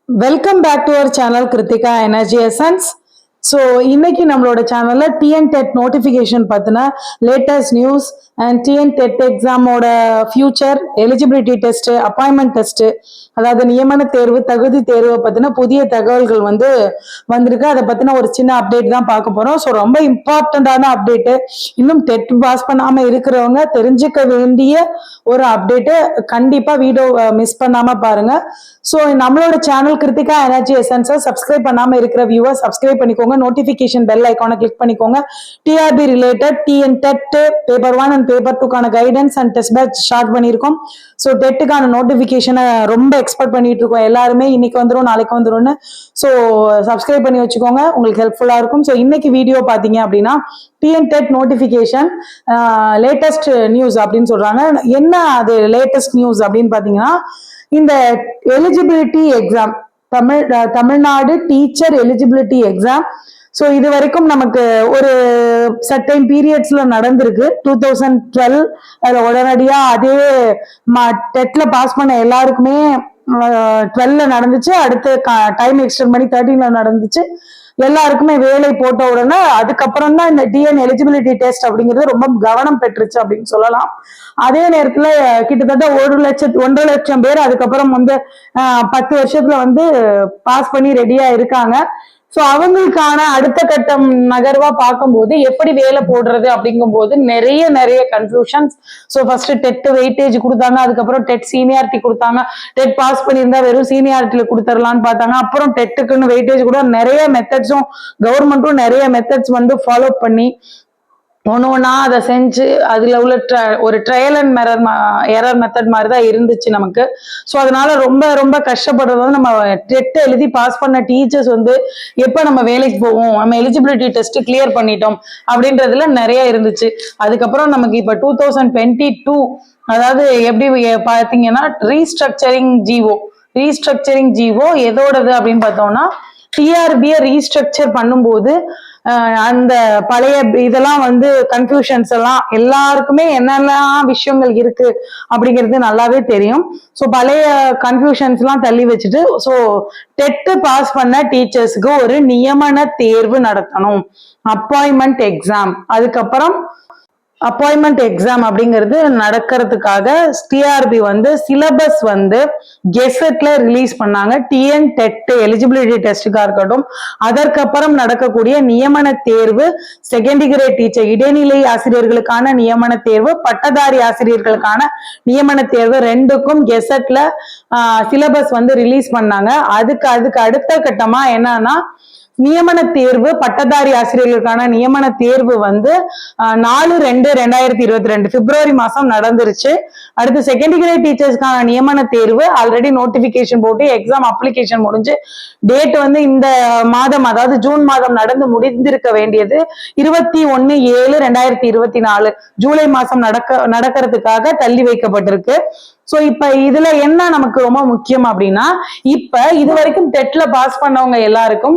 Welcome back to our channel Kritika Energy Essence. So இன்னைக்கு நம்மளோட சேனல்ல டிஎன் டெட் நோட்டிஃபிகேஷன் பார்த்தினா latest news and TN TET எக்ஸாமோட future eligibility test appointment test அதாவது நியமன தேர்வு தகுதி தேர்வை பற்றின புதிய தகவல்கள் வந்திருக்கு. அதை பற்றின ஒரு சின்ன அப்டேட் தான் பார்க்க போகிறோம். ஸோ ரொம்ப இம்பார்ட்டண்ட்டான அப்டேட்டு, இன்னும் டெட் பாஸ் பண்ணாமல் இருக்கிறவங்க தெரிஞ்சுக்க வேண்டிய ஒரு அப்டேட்டு. கண்டிப்பாக வீடியோ மிஸ் பண்ணாமல் பாருங்கள். ஸோ நம்மளோட சேனல் கிருத்திகா எனர்ஜி எசன்ஸை சப்ஸ்கிரைப் பண்ணாமல் இருக்கிற வியூவர் சப்ஸ்கிரைப் பண்ணிக்கோங்க. நோட்டிபிகேஷன் பெல் ஐக்கானை கிளிக் பண்ணிக்கோங்க. TRB related TN TET paper 1 and paper 2க்கான guidance and test batch start பண்ணியிருக்கோம். ஸோ டெட்டுக்கான நோட்டிபிகேஷனை ரொம்ப எக்ஸ்பெக்ட் பண்ணிட்டு இருக்கோம் எல்லாருமே. இன்னைக்கு வந்துடும் நாளைக்கு வந்துடும்னு. ஸோ சப்ஸ்கிரைப் பண்ணி வச்சுக்கோங்க, உங்களுக்கு ஹெல்ப்ஃபுல்லாக இருக்கும். ஸோ இன்னைக்கு வீடியோ பார்த்தீங்க அப்படின்னா TN dead notification latest news அப்படின்னு சொல்றாங்க. என்ன அது லேட்டஸ்ட் நியூஸ் அப்படின்னு பார்த்தீங்கன்னா, இந்த eligibility exam Tamil Nadu teacher eligibility exam. So இது வரைக்கும் நமக்கு ஒரு சர்டைன் பீரியட்ஸ்ல நடந்திருக்கு. 2012 அதில் உடனடியா அதே டெட்ல பாஸ் பண்ண எல்லாருக்குமே 12ல நடந்துச்சு. அடுத்து டைம் எக்ஸ்டெண்ட் பண்ணி 13ல நடந்துச்சு. எல்லாருக்குமே வேலை போட்ட உடனே அதுக்கப்புறம் தான் இந்த டிஎன் எலிஜிபிலிட்டி டெஸ்ட் அப்படிங்கிறது ரொம்ப கவனம் பெற்றுச்சு அப்படின்னு சொல்லலாம். அதே நேரத்துல கிட்டத்தட்ட 1 லட்சம் பேர் அதுக்கப்புறம் 10 வருஷத்துல பாஸ் பண்ணி ரெடியா இருக்காங்க. ஸோ அவங்களுக்கான அடுத்த கட்டம் நகர்வா பார்க்கும்போது எப்படி வேலை போடுறது அப்படிங்கும் போது நிறைய confusions. So first TET weightage கொடுத்தாங்க, அதுக்கப்புறம் டெட் சீனியாரிட்டி கொடுத்தாங்க. டெட் பாஸ் பண்ணியிருந்தா வெறும் சீனியாரிட்டியில கொடுத்துடலான்னு பார்த்தாங்க. அப்புறம் டெட்டுக்குன்னு வெயிட்டேஜ் கூட நிறைய மெத்தட்ஸும் கவர்மெண்ட்டும் நிறைய மெத்தட்ஸ் ஃபாலோ பண்ணி ஒன்னா அதை செஞ்சு அதுல உள்ள ஒரு ட்ரையல் அண்ட் எரர் மெத்தட் மாதிரி தான் இருந்துச்சு நமக்கு. ஸோ அதனால ரொம்ப கஷ்டப்படுறது நம்ம டெட் எழுதி பாஸ் பண்ண டீச்சர்ஸ் எப்ப நம்ம வேலைக்கு போவோம், நம்ம எலிஜிபிலிட்டி டெஸ்ட் கிளியர் பண்ணிட்டோம் அப்படின்றதுல நிறைய இருந்துச்சு. அதுக்கப்புறம் நமக்கு இப்ப 2022 அதாவது எப்படி பாத்தீங்கன்னா ரீஸ்ட்ரக்சரிங் ஜிஓ எதோடது அப்படின்னு பார்த்தோம்னா, டிஆர்பியை ரீஸ்ட்ரக்சர் பண்ணும்போது அந்த பழைய இதெல்லாம் கன்ஃபியூஷன்ஸ் எல்லாம் எல்லாருக்குமே என்னெல்லாம் விஷயங்கள் இருக்கு அப்படிங்கிறது நல்லாவே தெரியும். ஸோ பழைய கன்ஃபியூஷன்ஸ் எல்லாம் தள்ளி வச்சுட்டு ஸோ டெட் பாஸ் பண்ண டீச்சர்ஸுக்கு ஒரு நியமன தேர்வு நடத்தணும், அப்பாயின்மெண்ட் எக்ஸாம். அதுக்கப்புறம் அப்பாயின்மெண்ட் எக்ஸாம் அப்படிங்கிறது நடக்கிறதுக்காக டிஆர்பி சிலபஸ் கெசட்ல ரிலீஸ் பண்ணாங்க. டிஎன் டெட் எலிஜிபிலிட்டி டெஸ்டுக்கா இருக்கட்டும், அதற்கப்புறம் நடக்கக்கூடிய நியமன தேர்வு, செகண்டரி கிரேட் டீச்சர் இடைநிலை ஆசிரியர்களுக்கான நியமன தேர்வு, பட்டதாரி ஆசிரியர்களுக்கான நியமன தேர்வு ரெண்டுக்கும் கெசட்ல சிலபஸ் ரிலீஸ் பண்ணாங்க. அதுக்கு அடுத்த கட்டமா என்னன்னா நியமன தேர்வு, பட்டதாரி ஆசிரியர்களுக்கான நியமன தேர்வு 4/2/2022 பிப்ரவரி மாசம் நடந்துருச்சு. அடுத்து செகண்டரி கிரேட் டீச்சர்ஸ்க்கான நியமன தேர்வு ஆல்ரெடி நோட்டிபிகேஷன் போட்டு எக்ஸாம் அப்ளிகேஷன் முடிஞ்சு டேட் இந்த மாதம் அதாவது ஜூன் மாதம் நடந்து முடிந்திருக்க வேண்டியது 21/7/2024 ஜூலை மாசம் நடக்கிறதுக்காக தள்ளி வைக்கப்பட்டிருக்கு. சோ இப்ப இதுல என்ன நமக்கு ரொம்ப முக்கியம் அப்படின்னா, இப்ப இது வரைக்கும் டெட்ல பாஸ் பண்ணவங்க எல்லாருக்கும்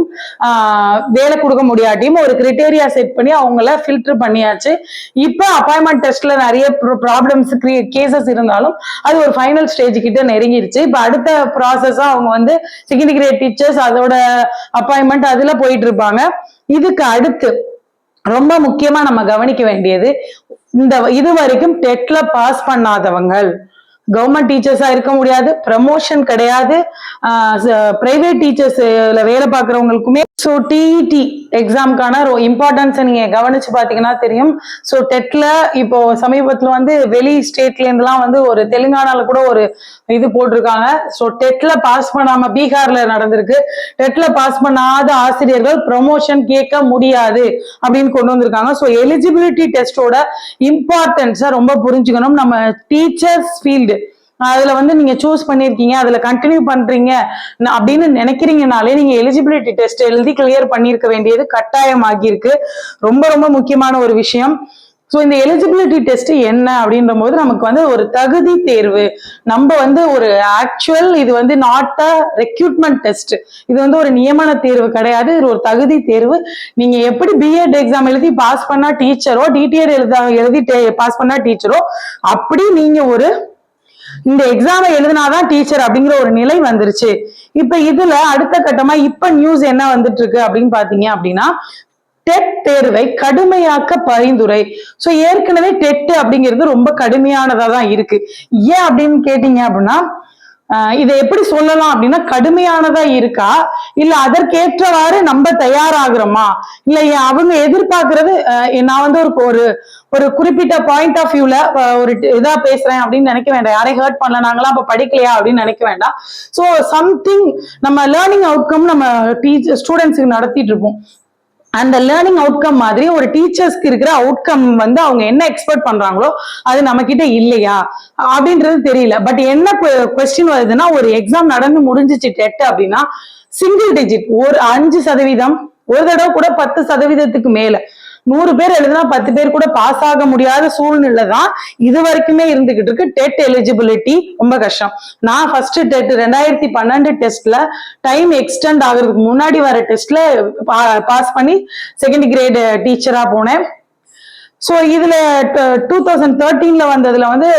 வேலை கொடுக்க முடியாட்டியும் ஒரு கிரைட்டேரியா செட் பண்ணி அவங்கள ஃபில்டர் பண்ணியாச்சு. இப்ப அப்பாயின்மெண்ட் டெஸ்ட்ல நிறைய ப்ராப்ளம்ஸ் கேசஸ் இருந்தாலும் அது ஒரு ஃபைனல் ஸ்டேஜ் கிட்ட நெருங்கிருச்சு. இப்ப அடுத்த ப்ராசஸா அவங்க செகண்டரி கிரேட் டீச்சர்ஸ் அதோட அப்பாயின்மெண்ட் அதுல போயிட்டு இருப்பாங்க. இதுக்கு அடுத்து ரொம்ப முக்கியமா நம்ம கவனிக்க வேண்டியது, இது வரைக்கும் டெட்ல பாஸ் பண்ணாதவங்க கவர்மெண்ட் டீச்சர்ஸா இருக்க முடியாது, ப்ரமோஷன் கிடையாது, பிரைவேட் டீச்சர்ஸ்ல வேலை பார்க்கறவங்களுக்குமே. ஸோ டிஇடி எக்ஸாம்க்கான இம்பார்ட்டன்ஸ் நீங்க கவனிச்சு பாத்தீங்கன்னா தெரியும். ஸோ டெட்ல இப்போ சமீபத்துல வெளி ஸ்டேட்ல இருந்துலாம் ஒரு தெலுங்கானால கூட ஒரு இது போட்டிருக்காங்க. ஸோ டெட்ல பாஸ் பண்ணாம பீகார்ல நடந்திருக்கு. டெட்ல பாஸ் பண்ணாத ஆசிரியர்கள் ப்ரமோஷன் கேட்க முடியாது அப்படின்னு கொண்டு வந்திருக்காங்க. ஸோ எலிஜிபிலிட்டி டெஸ்டோட இம்பார்ட்டன்ஸை ரொம்ப புரிஞ்சுக்கணும். நம்ம டீச்சர்ஸ் ஃபீல்டு அதுல நீங்க சூஸ் பண்ணிருக்கீங்க, அதுல கண்டினியூ பண்றீங்க அப்படின்னு நினைக்கிறீங்கனாலே நீங்க எலிஜிபிலிட்டி டெஸ்ட் எழுதி கிளியர் பண்ணிருக்க வேண்டியது கட்டாயமாகி இருக்கு. ரொம்ப முக்கியமான ஒரு விஷயம். ஸோ இந்த எலிஜிபிலிட்டி டெஸ்ட் என்ன அப்படின்ற போது நமக்கு ஒரு தகுதி தேர்வு. நம்ம ஒரு ஆக்சுவல் இது நாட் அ ரெக்ரூட்மெண்ட் டெஸ்ட். இது ஒரு நியமன தேர்வு கிடையாது, இது ஒரு தகுதி தேர்வு. நீங்க எப்படி பிஎட் எக்ஸாம் எழுதி பாஸ் பண்ணா டீச்சரோ, டிடிஎட் எழுதி பாஸ் பண்ணா டீச்சரோ, அப்படி நீங்க ஒரு இந்த எக்ஸாமை எழுதினாதான் டீச்சர் அப்படிங்கிற ஒரு நிலை வந்துருச்சு. இப்ப இதுல அடுத்த கட்டமா இப்ப நியூஸ் என்ன வந்துட்டு இருக்கு அப்படின்னு பாத்தீங்க அப்படின்னா, டெட் தேர்வை கடுமையாக்க பரிந்துரை. சோ ஏற்கனவே டெட் அப்படிங்கிறது ரொம்ப கடுமையானதா தான் இருக்கு. ஏன் அப்படின்னு கேட்டீங்க அப்படின்னா, இதை எப்படி சொல்லலாம் அப்படின்னா, கடுமையானதா இருக்கா, இல்ல அதற்கேற்றவாறு நம்ம தயாராகிறோமா, இல்ல அவங்க எதிர்பார்க்கறது. நான் வந்து ஒரு ஒரு குறிப்பிட்ட பாயிண்ட் ஆஃப் வியூல ஒரு இதா பேசுறேன் அப்படின்னு நினைக்க வேண்டாம். யாரையும் ஹர்ட் பண்ணல, நாங்களாம் அப்ப படிக்கலையா அப்படின்னு நினைக்க வேண்டாம். சோ சம்திங் நம்ம லேர்னிங் அவுட்கம் நம்ம ஸ்டூடெண்ட்ஸுக்கு நடத்திட்டு இருப்போம். அந்த லேர்னிங் அவுட்கம் மாதிரி ஒரு டீச்சர்ஸ்க்கு இருக்கிற அவுட்கம் வந்து அவங்க என்ன எக்ஸ்பெக்ட் பண்றாங்களோ அது நம்ம கிட்ட இல்லையா அப்படின்றது தெரியல. பட் என்ன கொஸ்டின் வருதுன்னா, ஒரு எக்ஸாம் நடந்து முடிஞ்சிச்சு டெட் அப்படின்னா, சிங்கிள் டிஜிட் ஒரு 5%, ஒரு தடவை கூட 10%க்கு மேல 100 பேர் எழுதுனா 10 பேர் கூட பாஸ் ஆக முடியாத சூழ்நிலை தான் இது வரைக்குமே இருந்துகிட்டு இருக்கு. டெட் எலிஜிபிலிட்டி ரொம்ப கஷ்டம். நான் ஃபர்ஸ்ட் டெட் 2012 டெஸ்ட்ல டைம் எக்ஸ்டெண்ட் ஆகுறதுக்கு முன்னாடி வர டெஸ்ட்ல பாஸ் பண்ணி செகண்ட் கிரேட் டீச்சரா போனேன். ஸோ இதுல 2013 வந்ததுல வந்து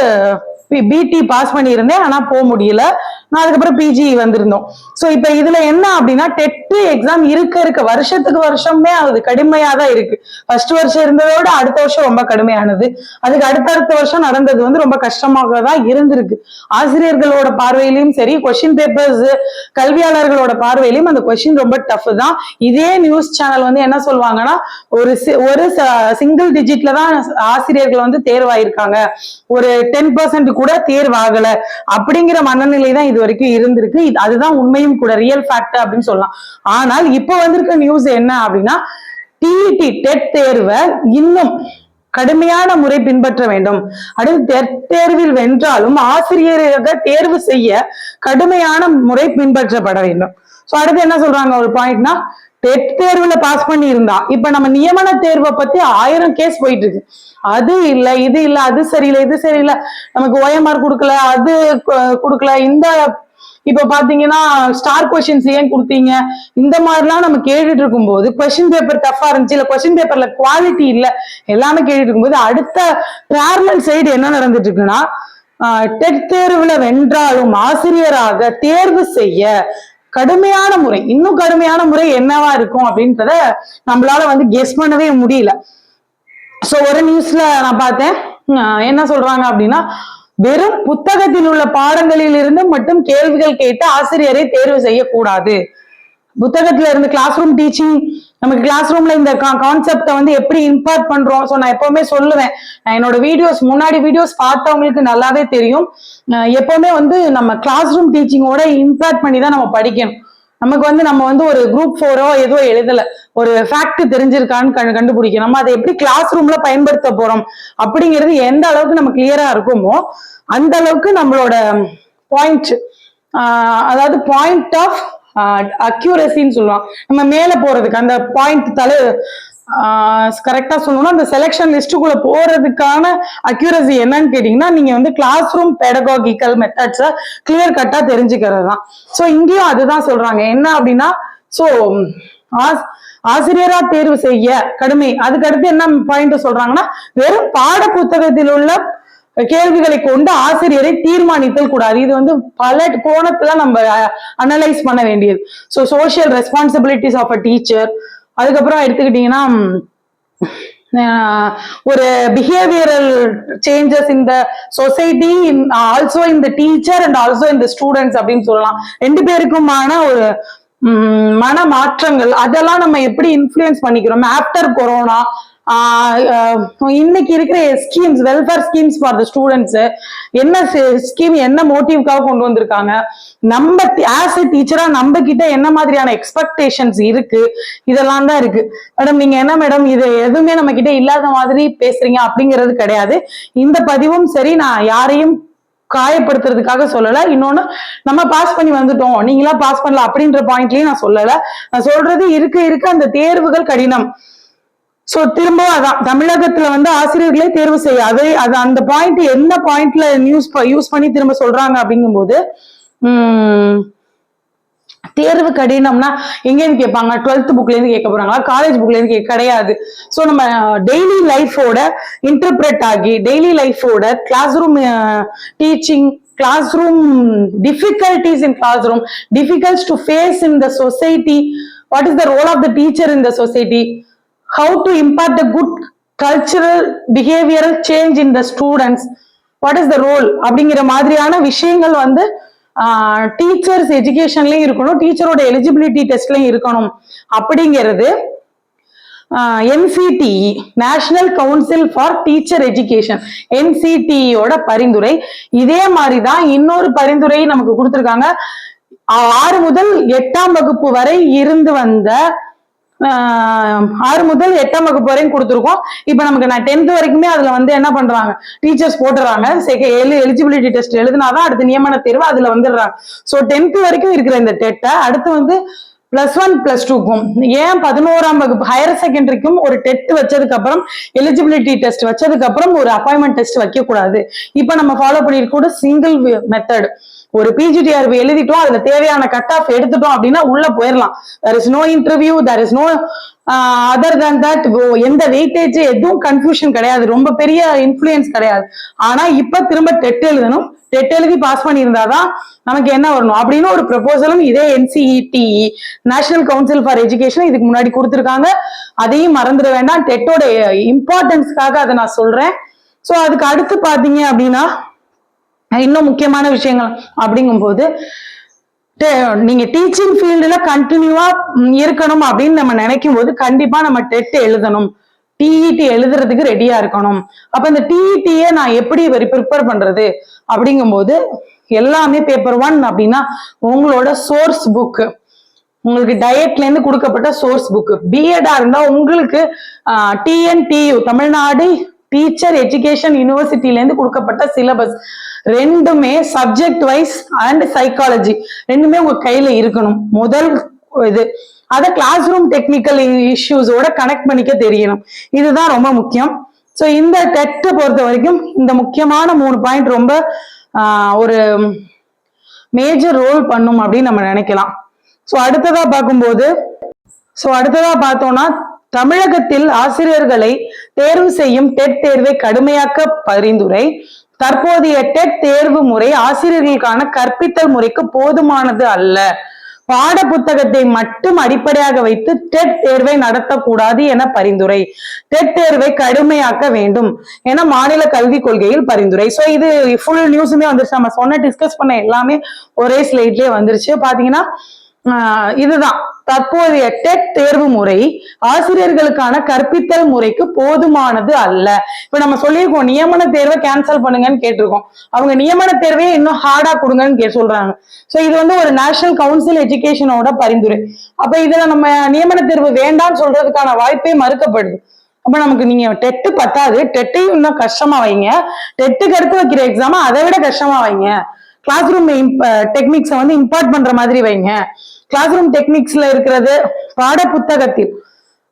பிடி பாஸ் பண்ணியிருந்தேன், ஆனா போக முடியல. நான் அதுக்கப்புறம் பிஜி வந்திருந்தோம். சோ இப்ப இதுல என்ன அப்படின்னா, டெட் எக்ஸாம் இருக்க வருஷத்துக்கு வருஷமே அது கடுமையா தான் இருக்கு. ஃபர்ஸ்ட் வருஷம் இருந்ததோட அடுத்த வருஷம் ரொம்ப கடுமையானது. அதுக்கு அடுத்தடுத்த வருஷம் நடந்தது வந்து ரொம்ப கஷ்டமாக தான் இருந்திருக்கு. ஆசிரியர்களோட பார்வையிலையும் சரி, கொஸ்டின் பேப்பர்ஸ் கல்வியாளர்களோட பார்வையிலையும் அந்த கொஸ்டின் ரொம்ப டஃப் தான். இதே நியூஸ் சேனல் வந்து என்ன சொல்லுவாங்கன்னா, ஒரு சிங்கிள் டிஜிட்ல தான் ஆசிரியர்கள் வந்து தேர்வாயிருக்காங்க, ஒரு 10% கூட தேர்வாகல அப்படிங்கிற மனநிலை தான் இது வரைக்கும் இருந்திருக்கு. அதுதான் உண்மையும் கூட, ரியல் ஃபேக்ட் அப்படின்னு சொல்லலாம். ஆனால் இப்ப வந்திருக்க நியூஸ் என்ன அப்படின்னா, டிஇடி டெட் தேர்வை இன்னும் கடுமையான முறை பின்பற்ற வேண்டும். அடுத்து டெட் தேர்வில் வென்றாலும் ஆசிரியராக தேர்வு செய்ய கடுமையான முறை பின்பற்றப்பட வேண்டும். சோ அடுத்து என்ன சொல்றாங்க ஒரு பாயிண்ட்னா, டெட் தேர்வுல பாஸ் பண்ணி இருந்தா இப்ப நம்ம நியமன தேர்வை பத்தி 1000 கேஸ் போயிட்டு இருக்கு. அது இல்ல, இது இல்ல, அது சரியில்லை, இது சரியில்லை, நமக்கு OMR கொடுக்கல, அது கொடுக்கல, இந்த இப்ப பாத்தீங்கன்னா ஸ்டார் கொஸ்டின்ஸ் ஏன் கொடுத்தீங்க, இந்த மாதிரிலாம் நம்ம கேட்டுட்டு இருக்கும் போது, கொஸ்டின் பேப்பர் டஃபா இருந்துச்சு, இல்ல கொஸ்டின் பேப்பர்ல குவாலிட்டி இல்ல, எல்லாமே கேட்டுட்டு இருக்கும்போது அடுத்த பேரலல் சைடு என்ன நடந்துட்டு இருக்குன்னா, டெட் தேர்வுல வென்றாலும் ஆசிரியராக தேர்வு செய்ய கடுமையான முறை, இன்னும் கடுமையான முறை என்னவா இருக்கும் அப்படின்றத நம்மளால வந்து கெஸ் பண்ணவே முடியல. சோ ஒரு நியூஸ்ல நான் பார்த்தேன், என்ன சொல்றாங்க அப்படின்னா, வெறும் புத்தகத்தில் உள்ள பாடங்களில் இருந்து மட்டும் கேள்விகள் கேட்டு ஆசிரியரை தேர்வு செய்யக்கூடாது. புத்தகத்துல இருந்து கிளாஸ் ரூம் டீச்சிங், நமக்கு கிளாஸ் ரூம்ல இந்த கான்செப்டை வந்து எப்படி இம்பார்ட் பண்றோம். ஸோ நான் எப்பவுமே சொல்லுவேன், என்னோட முன்னாடி வீடியோஸ் பார்த்தவங்களுக்கு நல்லாவே தெரியும், எப்பவுமே வந்து நம்ம கிளாஸ் ரூம் டீச்சிங்கோட இம்பார்ட் பண்ணி தான் நம்ம படிக்கணும். நமக்கு வந்து நம்ம வந்து ஒரு குரூப் 4 ஏதோ எழுதல, ஒரு ஃபேக்ட் தெரிஞ்சிருக்கான்னு கண்டுபிடிக்கணும். நம்ம அதை எப்படி கிளாஸ் ரூம்ல பயன்படுத்த போறோம் அப்படிங்கிறது எந்த அளவுக்கு நம்ம கிளியரா இருக்குமோ அந்த அளவுக்கு நம்மளோட பாயிண்ட், அதாவது பாயிண்ட் ஆஃப் அக்யூரசின்னு சொல்லுவாங்க, நம்ம மேல போறதுக்கு அந்த பாயிண்ட் கரெக்டா சொல்லணும்னா, அந்த செலெக்ஷன் லிஸ்டுக்குள்ள போறதுக்கான அக்யூரசி என்னன்னு கேட்டீங்கன்னா, நீங்க வந்து கிளாஸ் ரூம் பெடகாகிக்கல் மெத்தட்ஸ கிளியர் கட்டா தெரிஞ்சுக்கிறது தான். சோ இங்கேயும் அதுதான் சொல்றாங்க. என்ன அப்படின்னா, சோ ஆசிரியரா தேர்வு செய்ய கடுமை. அதுக்கடுத்து என்ன பாயிண்ட் சொல்றாங்கன்னா, வெறும் பாட புத்தகத்தில் உள்ள கேள்விகளை கொண்டு ஆசிரியரை தீர்மானித்தல் கூடாது. இது வந்து பல கோணத்துல நம்ம அனலைஸ் பண்ண வேண்டியது. So social responsibilities of a teacher, அதுக்கப்புறம் எடுத்துக்கிட்டீங்கன்னா ஒரு behavioural changes in the society, also in the teacher and also in the students அப்படின்னு சொல்லலாம். 2 பேருக்குமான ஒரு மன மாற்றங்கள், அதெல்லாம் நம்ம எப்படி இன்ஃப்ளூயன்ஸ் பண்ணிக்கிறோம் ஆஃப்டர் கொரோனா. இன்னைக்கு இருக்கிற schemes, welfare schemes for the students, என்ன ஸ்கீம், என்ன மோட்டிவ்காக கொண்டு வந்திருக்காங்க, நம்ம ஆஸ் எ டீச்சரா நம்ம கிட்ட என்ன மாதிரியான எக்ஸ்பெக்டேஷன்ஸ் இருக்கு, இதெல்லாம் தான் இருக்கு. மேடம் நீங்க என்ன மேடம் இது எதுவுமே நம்ம கிட்ட இல்லாத மாதிரி பேசுறீங்க அப்படிங்கிறது கிடையாது. இந்த பதிவும் சரி, நான் யாரையும் காயப்படுத்துறதுக்காக சொல்லல. இன்னொன்னு, நம்ம பாஸ் பண்ணி வந்துட்டோம், நீங்களா பாஸ் பண்ணல அப்படின்ற பாயிண்ட்லயும் நான் சொல்லல. நான் சொல்றது இருக்க அந்த தேர்வுகள் கடினம். சோ திரும்பவும் அதான், தமிழகத்துல வந்து ஆசிரியர்களே தேர்வு செய்ய, அது அந்த பாயிண்ட் என்ன பாயிண்ட்ல யூஸ் பண்ணி திரும்ப சொல்றாங்க அப்படிங்கும் போது, தேர்வு கடினம்னா எங்கேருந்து கேட்பாங்க, 12th புக்ல இருந்து கேட்க போறாங்களா, காலேஜ் புக்ல இருந்து கிடையாது. சோ நம்ம டெய்லி லைஃபோட இன்டர்பிரட் ஆகி, டெய்லி லைஃபோட class room teaching, classroom difficulties in classroom, difficulties to face in the society. What is the role of the teacher in the society? How to impart a good cultural behavioral change in the students? What is the role? அப்படிங்கிற மாதிரியான விஷயங்கள் வந்து teachers எஜுகேஷன்லயும் இருக்கணும், டீச்சரோட eligibility டெஸ்ட்லயும் இருக்கணும் அப்படிங்கிறது NCTE national council for teacher education NCTEயோட பரிந்துரை. இதே மாதிரிதான் இன்னொரு பரிந்துரை நமக்கு கொடுத்திருக்காங்க. 6 முதல் 8ஆம் வகுப்பு வரை இருந்து வந்த 6 முதல் 8ஆம் வகுப்பு வரையும் கொடுத்துருக்கோம். இப்ப நமக்கு நான் 10th வரைக்குமே அதுல வந்து என்ன பண்றாங்க, டீச்சர்ஸ் போட்டுறாங்க. எலிஜிபிலிட்டி டெஸ்ட் எழுதினாதான் அடுத்த நியமன தேர்வு அதுல வந்துடுறாங்க. சோ 10th வரைக்கும் இருக்கிற இந்த டெட்டை அடுத்து வந்து +1 +2க்கும், ஏன் 11ஆம் வகுப்பு ஹையர் செகண்டரிக்கும் ஒரு டெட் வச்சதுக்கு அப்புறம் எலிஜிபிலிட்டி டெஸ்ட் வச்சதுக்கு அப்புறம் ஒரு அப்பாயின்மெண்ட் டெஸ்ட் வைக்க கூடாது? இப்ப நம்ம ஃபாலோ பண்ணிருக்க சிங்கிள் மெத்தட். ஒரு PGTRB எழுதிட்டோம், அதுல தேவையான கட் ஆஃப் எடுத்துட்டோம் அப்படின்னா உள்ள போயிடலாம். there is no interview, there is no other than that, எந்த வெயிட்டேஜ் எதுவும் கன்ஃபியூஷன் கிடையாது, ரொம்ப பெரிய இன்ஃபுளுயன்ஸ் கிடையாது. ஆனா இப்ப திரும்ப டெட் எழுதணும், டெட் எழுதி பாஸ் பண்ணியிருந்தாதான் நமக்கு என்ன வரணும் அப்படின்னு ஒரு ப்ரொபோசலும் இதே NCETE national council for education இதுக்கு முன்னாடி கொடுத்துருக்காங்க. அதையும் மறந்துட வேண்டாம், டெட்டோட இம்பார்ட்டன்ஸ்க்காக அதை நான் சொல்றேன். சோ அதுக்கு அடுத்து பாத்தீங்க அப்படின்னா இன்னும் முக்கியமான விஷயங்கள் அப்படிங்கும் போது, நீங்க டீச்சிங் ஃபீல்டுல கண்டினியூவா இருக்கணும் அப்படின்னு நம்ம நினைக்கும் போது கண்டிப்பா நம்ம டெட் எழுதணும், TET எழுதுறதுக்கு ரெடியா இருக்கணும். அப்ப இந்த TET-யை நான் எப்படி ப்ரிப்பேர் பண்றது அப்படிங்கும் போது எல்லாமே பேப்பர் 1 அப்படின்னா உங்களோட சோர்ஸ் புக், உங்களுக்கு டயட்ல இருந்து கொடுக்கப்பட்ட சோர்ஸ் புக். பிஎடா இருந்தா உங்களுக்கு TNTU தமிழ்நாடு டீச்சர் எஜுகேஷன் யூனிவர்சிட்டில இருந்து கொடுக்கப்பட்ட சிலபஸ் ரெண்டுமே சப்ஜெக்ட் வைஸ் அண்ட் சைக்காலஜி ரெண்டுமே உங்க கையில இருக்கணும். முதல் இது அத கிளாஸ் ரூம் டெக்னிக்கல் இஷ்யூஸோட கனெக்ட் பண்ணிக்க தெரியணும். இதுதான் ரொம்ப முக்கியம். சோ இந்த டெட்டை பொறுத்த வரைக்கும் இந்த முக்கியமான 3 பாயிண்ட் ரொம்ப ஒரு மேஜர் ரோல் பண்ணும் அப்படின்னு நம்ம நினைக்கலாம். சோ அடுத்ததா பார்த்தோம்னா தமிழகத்தில் ஆசிரியர்களை தேர்வு செய்யும் டெட் தேர்வை கடுமையாக்க பரிந்துரை. தற்போதைய டெட் தேர்வு முறை ஆசிரியர்களுக்கான கற்பித்தல் முறைக்கு போதுமானது அல்ல. பாட புத்தகத்தை மட்டும் அடிப்படையாக வைத்து டெட் தேர்வை நடத்தக்கூடாது என பரிந்துரை. டெட் தேர்வை கடுமையாக்க வேண்டும் என மாநில கல்விக் கொள்கையில் பரிந்துரை. சோ இது ஃபுல் நியூஸுமே வந்துருச்சு, நம்ம டிஸ்கஸ் பண்ண எல்லாமே ஒரே ஸ்லைட்லயே வந்துருச்சு. பாத்தீங்கன்னா இதுதான் தற்போதைய டெட் தேர்வு முறை ஆசிரியர்களுக்கான கற்பித்தல் முறைக்கு போதுமானது அல்ல. இப்ப நம்ம சொல்லியிருக்கோம் நியமன தேர்வை கேன்சல் பண்ணுங்கன்னு கேட்டிருக்கோம், அவங்க நியமன தேர்வையே இன்னும் ஹார்டா கொடுங்கன்னு சொல்றாங்க. சோ இது வந்து ஒரு நேஷனல் கவுன்சில் எஜுகேஷனோட பரிந்துரை. அப்ப இதுல நம்ம நியமன தேர்வு வேண்டாம்னு சொல்றதுக்கான வாய்ப்பே மறுக்கப்படுது. அப்ப நமக்கு நீங்க டெட்டு பத்தாது, டெட்டையும் இன்னும் கஷ்டமா வைங்க, டெட்டுக்கு அடுத்து வைக்கிற எக்ஸாம அதை விட கஷ்டமா வைங்க, கிளாஸ் ரூம் டெக்னிக்ஸை வந்து இம்பார்ட் பண்ற மாதிரி வைங்க. கிளாஸ் ரூம் டெக்னிக்ஸ்ல இருக்கிறது பாட புத்தகத்தில்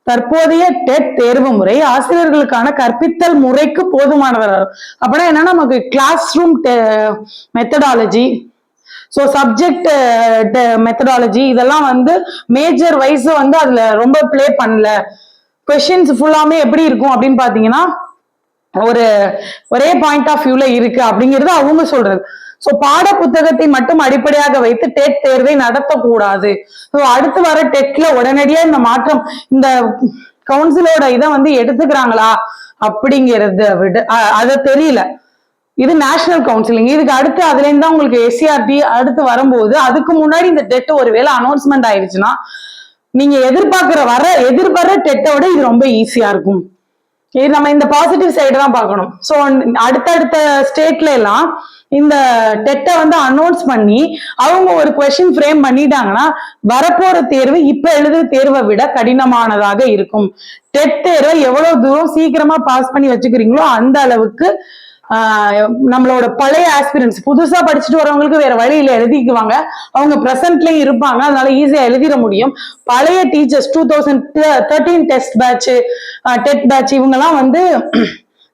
தற்போதைய டெட் தேர்வு முறை ஆசிரியர்களுக்கான கற்பித்தல் முறைக்கு போதுமானவர். அப்படின்னா என்னன்னா நமக்கு class room methodology, so subject methodology இதெல்லாம் வந்து மேஜர் வைஸ் வந்து அதுல ரொம்ப பிளே பண்ணல. கொஸ்டின்ஸ் ஃபுல்லாமே எப்படி இருக்கும் அப்படின்னு பாத்தீங்கன்னா ஒரே பாயிண்ட் ஆஃப் வியூல இருக்கு அப்படிங்கிறது அவங்க சொல்றது. சோ பாட புத்தகத்தை மட்டும் அடிப்படையாக வைத்து டெட் தேர்வை நடத்தக்கூடாது. அடுத்து வர டெட்ல உடனடியா இந்த மாற்றம் இந்த கவுன்சிலோட இதை வந்து எடுத்துக்கிறாங்களா அப்படிங்கறத விட அது தெரியல. இது நேஷனல் கவுன்சிலிங், இதுக்கு அடுத்து அதுல இருந்து தான் உங்களுக்கு SCRT அடுத்து வரும்போது அதுக்கு முன்னாடி இந்த டெட் ஒருவேளை அனௌன்ஸ்மெண்ட் ஆயிடுச்சுன்னா நீங்க எதிர்பார்க்கிற டெட்டை விட இது ரொம்ப ஈஸியா இருக்கும். இது நம்ம இந்த பாசிட்டிவ் சைடு தான் பார்க்கணும். ஸோ அடுத்தடுத்த ஸ்டேட்ல எல்லாம் இந்த டெட்டை வந்து அனௌன்ஸ் பண்ணி அவங்க ஒரு கொஸ்டின் ஃப்ரேம் பண்ணிட்டாங்கன்னா வரப்போற தேர்வு இப்ப எழுதுற தேர்வை விட கடினமானதாக இருக்கும். டெட் தேர்வை எவ்வளவு தூரம் சீக்கிரமா பாஸ் பண்ணி வச்சுக்கிறீங்களோ அந்த அளவுக்கு நம்மளோட பழைய ஆஸ்பிரன்ஸ் புதுசா படிச்சுட்டு வரவங்களுக்கு வேற வழியில எழுதிக்குவாங்க, அவங்க பிரசன்ட்லயும் இருப்பாங்க, அதனால ஈஸியா எழுதிட முடியும். பழைய teachers 2013 test batch TET batch இவங்க எல்லாம் வந்து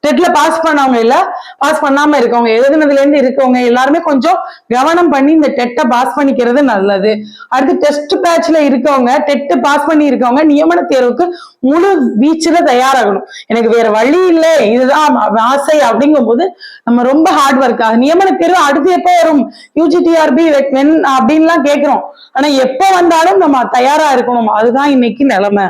டெட்ல பாஸ் பண்ணவங்க இல்ல, பாஸ் பண்ணாம இருக்கவங்க, எழுதுனதுல இருந்து இருக்கவங்க எல்லாருமே கொஞ்சம் கவனம் பண்ணி இந்த டெட்டை பாஸ் பண்ணிக்கிறது நல்லது. அடுத்து டெஸ்ட் பேட்ச்ல இருக்கவங்க, டெட் பாஸ் பண்ணி இருக்கவங்க நியமன தேர்வுக்கு முழு வீச்சுல தயாராகணும். எனக்கு வேற வழி இல்லை, இதுதான் ஆசை அப்படிங்கும் போது நம்ம ரொம்ப ஹார்ட் ஒர்க் ஆகும். நியமன தேர்வு அடுத்து எப்போ வரும், யூஜிடிஆர்பி அப்படின்லாம் கேட்கிறோம். ஆனா எப்ப வந்தாலும் நம்ம தயாரா இருக்கணும். அதுதான் இன்னைக்கு நிலைமை.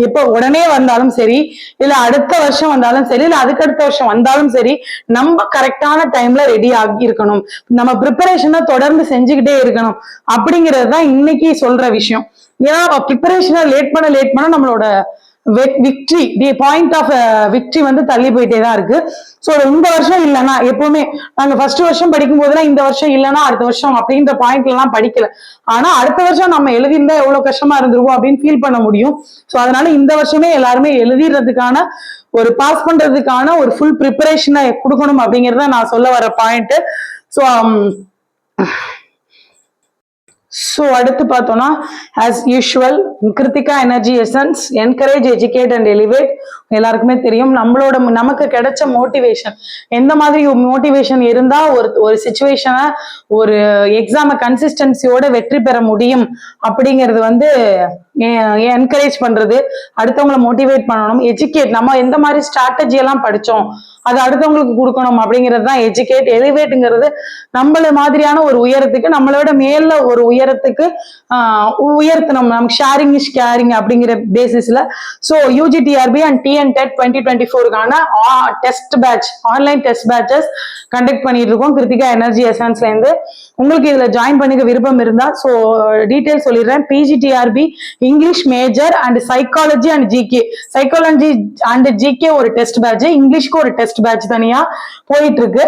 எப்ப உடனே வந்தாலும் சரி, இல்ல அடுத்த வருஷம் வந்தாலும் சரி, இல்ல அதுக்கடுத்த வருஷம் வந்தாலும் சரி, நம்ம கரெக்டான டைம்ல ரெடி ஆகி இருக்கணும். நம்ம ப்ரிப்பரேஷனை தொடர்ந்து செஞ்சுக்கிட்டே இருக்கணும் அப்படிங்கிறது தான் இன்னைக்கு சொல்ற விஷயம். ஏன்னா ப்ரிப்பரேஷனை லேட் பண்ண நம்மளோட victory, the point of victory வந்து தள்ளி போயிட்டே தான் இருக்கு. ஸோ இந்த வருஷம் இல்லைன்னா, எப்பவுமே நாங்க ஃபர்ஸ்ட் வருஷம் படிக்கும் போதெல்லாம் இந்த வருஷம் இல்லைன்னா அடுத்த வருஷம் அப்படின்ற பாயிண்ட்ல எல்லாம் படிக்கல. ஆனா அடுத்த வருஷம் நம்ம எழுதியிருந்தா எவ்வளவு கஷ்டமா இருந்திருக்கும் அப்படின்னு ஃபீல் பண்ண முடியும். ஸோ அதனால இந்த வருஷமே எல்லாருமே எழுதிடுறதுக்கான, ஒரு பாஸ் பண்றதுக்கான ஒரு ஃபுல் ப்ரிப்பரேஷனை கொடுக்கணும் அப்படிங்கறத நான் சொல்ல வர பாயிண்ட். ஸோ அடுத்து பார்த்தோம்னா, as usual, Kiruthika energy essence encourage, educate and elevate. எல்லாருக்குமே தெரியும் நமக்கு கிடைச்ச மோட்டிவேஷன், எந்த மாதிரி மோட்டிவேஷன் இருந்தா ஒரு சிச்சுவேஷனை, ஒரு எக்ஸாம கன்சிஸ்டன்சியோட வெற்றி பெற முடியும் அப்படிங்கிறது வந்து என்கரேஜ் பண்றது, அடுத்தவங்களை மோட்டிவேட் பண்ணணும். எஜுகேட், நம்ம எந்த மாதிரி ஸ்ட்ராட்டஜி எல்லாம் படிச்சோம் அது அடுத்தவங்களுக்கு கொடுக்கணும் அப்படிங்கிறது தான் எஜுகேட். எலிவேட்ங்கிறது நம்மள மாதிரியான ஒரு உயரத்துக்கு, நம்மளோட மேல ஒரு உயரத்துக்கு உயர்த்தணும். நம்ம ஷேரிங் இஸ் கேரிங் அப்படிங்கிற பேசிஸ்ல. ஸோ யூஜிடிஆர்பி அண்ட் டிஎன்டெட் 2024க்கான test batch, online test batches conduct பண்ணிட்டு இருக்கோம் கிருத்திகா எனர்ஜி எசன்ஸ்ல இருந்து. உங்களுக்கு இதுல ஜாயின் பண்ணிக்க விருப்பம் இருந்தா ஸோ டீட்டெயில் சொல்லிடுறேன். PGTRB English major and psychology and GK, psychology and GK ஒரு டெஸ்ட் பேட்ச், இங்கிலீஷ்க்கு ஒரு டெஸ்ட் பேட்ச் தனியா போயிட்டு இருக்கு.